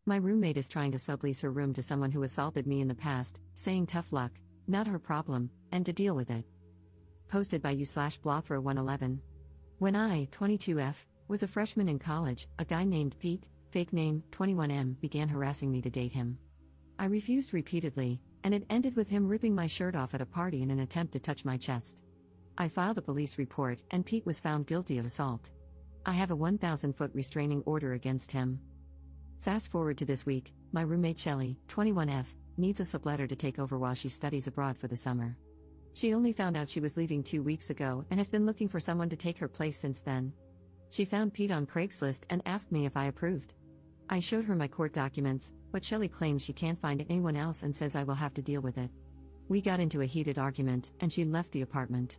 My roommate is trying to sublease her room to someone who assaulted me in the past, saying tough luck, not her problem, and to deal with it. Posted by you/Blothra111. When I, 22F, was a freshman in college, a guy named Pete, fake name 21M, began harassing me to date him. I refused repeatedly, and it ended with him ripping my shirt off at a party in an attempt to touch my chest. I filed a police report, and Pete was found guilty of assault. I have a 1,000-foot restraining order against him. Fast forward to this week, my roommate Shelly, 21F, needs a subletter to take over while she studies abroad for the summer. She only found out she was leaving 2 weeks ago and has been looking for someone to take her place since then. She found Pete on Craigslist and asked me if I approved. I showed her my court documents, but Shelly claims she can't find anyone else and says I will have to deal with it. We got into a heated argument, and she left the apartment.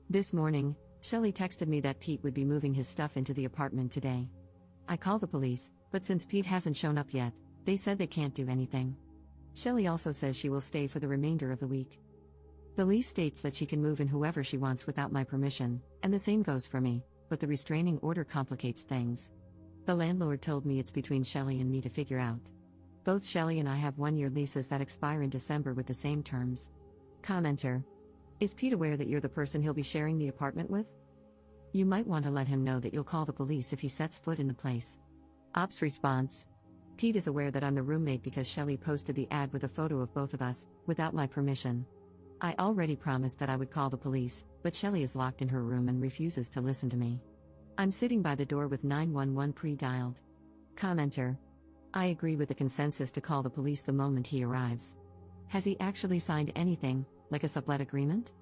This morning, Shelly texted me that Pete would be moving his stuff into the apartment today. I called the police, but since Pete hasn't shown up yet, they said they can't do anything. Shelly also says she will stay for the remainder of the week. The lease states that she can move in whoever she wants without my permission, and the same goes for me, but the restraining order complicates things. The landlord told me it's between Shelly and me to figure out. Both Shelly and I have 1-year leases that expire in December with the same terms. Commenter. Is Pete aware that you're the person he'll be sharing the apartment with? You might want to let him know that you'll call the police if he sets foot in the place. Ops response. Pete is aware that I'm the roommate because Shelly posted the ad with a photo of both of us, without my permission. I already promised that I would call the police, but Shelly is locked in her room and refuses to listen to me. I'm sitting by the door with 911 pre-dialed. Commenter. I agree with the consensus to call the police the moment he arrives. Has he actually signed anything, like a sublet agreement?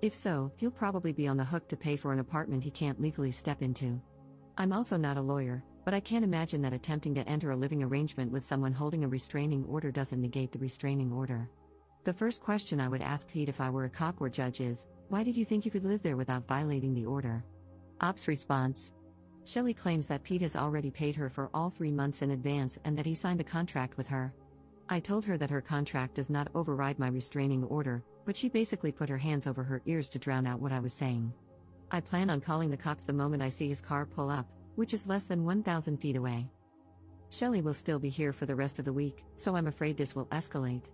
If so, he'll probably be on the hook to pay for an apartment he can't legally step into. I'm also not a lawyer, but I can't imagine that attempting to enter a living arrangement with someone holding a restraining order doesn't negate the restraining order. The first question I would ask Pete if I were a cop or judge is, why did you think you could live there without violating the order? Ops response. Shelly claims that Pete has already paid her for all 3 months in advance and that he signed a contract with her. I told her that her contract does not override my restraining order, but she basically put her hands over her ears to drown out what I was saying. I plan on calling the cops the moment I see his car pull up, which is less than 1,000 feet away. Shelly will still be here for the rest of the week, so I'm afraid this will escalate.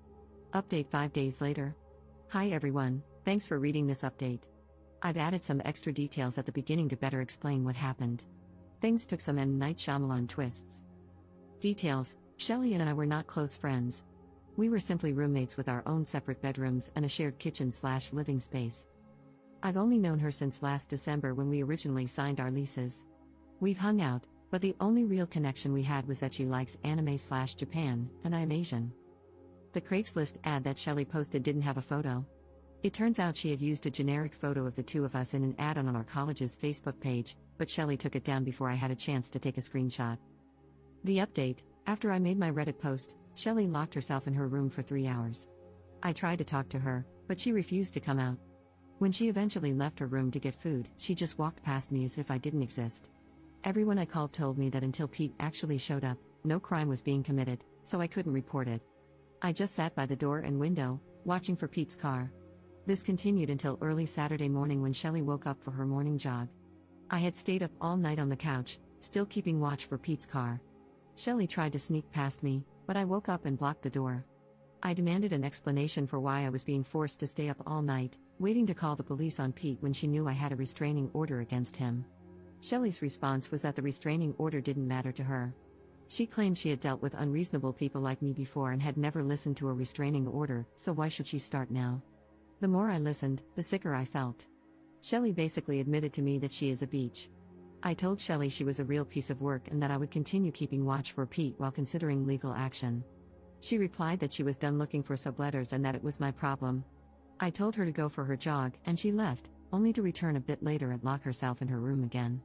Update 5 days later. Hi everyone, thanks for reading this update. I've added some extra details at the beginning to better explain what happened. Things took some M. Night Shyamalan twists. Details: Shelly and I were not close friends. We were simply roommates with our own separate bedrooms and a shared kitchen/living space. I've only known her since last December when we originally signed our leases. We've hung out, but the only real connection we had was that she likes anime/Japan, and I am Asian. The Craigslist ad that Shelly posted didn't have a photo. It turns out she had used a generic photo of the two of us in an ad on our college's Facebook page, but Shelly took it down before I had a chance to take a screenshot. The update: after I made my Reddit post, Shelly locked herself in her room for 3 hours. I tried to talk to her, but she refused to come out. When she eventually left her room to get food, she just walked past me as if I didn't exist. Everyone I called told me that until Pete actually showed up, no crime was being committed, so I couldn't report it. I just sat by the door and window, watching for Pete's car. This continued until early Saturday morning when Shelly woke up for her morning jog. I had stayed up all night on the couch, still keeping watch for Pete's car. Shelly tried to sneak past me, but I woke up and blocked the door. I demanded an explanation for why I was being forced to stay up all night, waiting to call the police on Pete when she knew I had a restraining order against him. Shelly's response was that the restraining order didn't matter to her. She claimed she had dealt with unreasonable people like me before and had never listened to a restraining order, so why should she start now? The more I listened, the sicker I felt. Shelly basically admitted to me that she is a beach. I told Shelly she was a real piece of work and that I would continue keeping watch for Pete while considering legal action. She replied that she was done looking for subletters and that it was my problem. I told her to go for her jog, and she left, only to return a bit later and lock herself in her room again.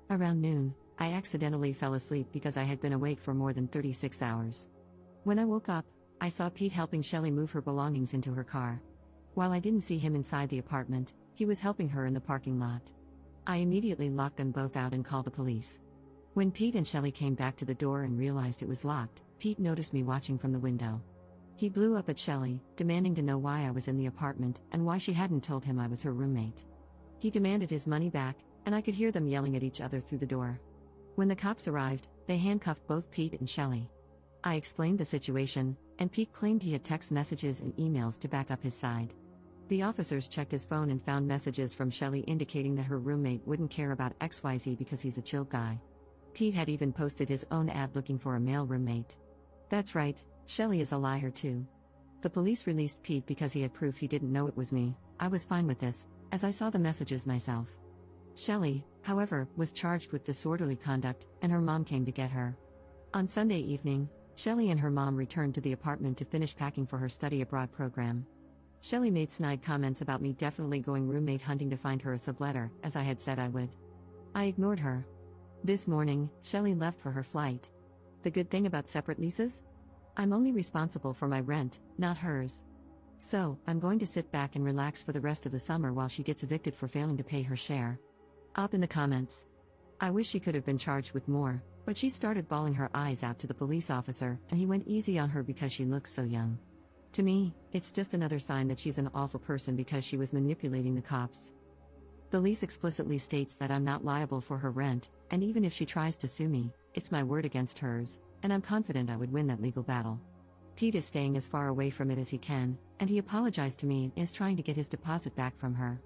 Around noon, I accidentally fell asleep because I had been awake for more than 36 hours. When I woke up, I saw Pete helping Shelly move her belongings into her car. While I didn't see him inside the apartment, he was helping her in the parking lot. I immediately locked them both out and called the police. When Pete and Shelly came back to the door and realized it was locked, Pete noticed me watching from the window. He blew up at Shelly, demanding to know why I was in the apartment and why she hadn't told him I was her roommate. He demanded his money back, and I could hear them yelling at each other through the door. When the cops arrived, they handcuffed both Pete and Shelly. I explained the situation, and Pete claimed he had text messages and emails to back up his side. The officers checked his phone and found messages from Shelley indicating that her roommate wouldn't care about XYZ because he's a chill guy. Pete had even posted his own ad looking for a male roommate. That's right, Shelley is a liar too. The police released Pete because he had proof he didn't know it was me. I was fine with this, as I saw the messages myself. Shelley, however, was charged with disorderly conduct, and her mom came to get her. On Sunday evening, Shelley and her mom returned to the apartment to finish packing for her study abroad program. Shelley made snide comments about me definitely going roommate hunting to find her a subletter, as I had said I would. I ignored her. This morning, Shelley left for her flight. The good thing about separate leases? I'm only responsible for my rent, not hers. So, I'm going to sit back and relax for the rest of the summer while she gets evicted for failing to pay her share. Up in the comments. I wish she could have been charged with more, but she started bawling her eyes out to the police officer, and he went easy on her because she looks so young. To me, it's just another sign that she's an awful person because she was manipulating the cops. The lease explicitly states that I'm not liable for her rent, and even if she tries to sue me, it's my word against hers, and I'm confident I would win that legal battle. Pete is staying as far away from it as he can, and he apologized to me and is trying to get his deposit back from her.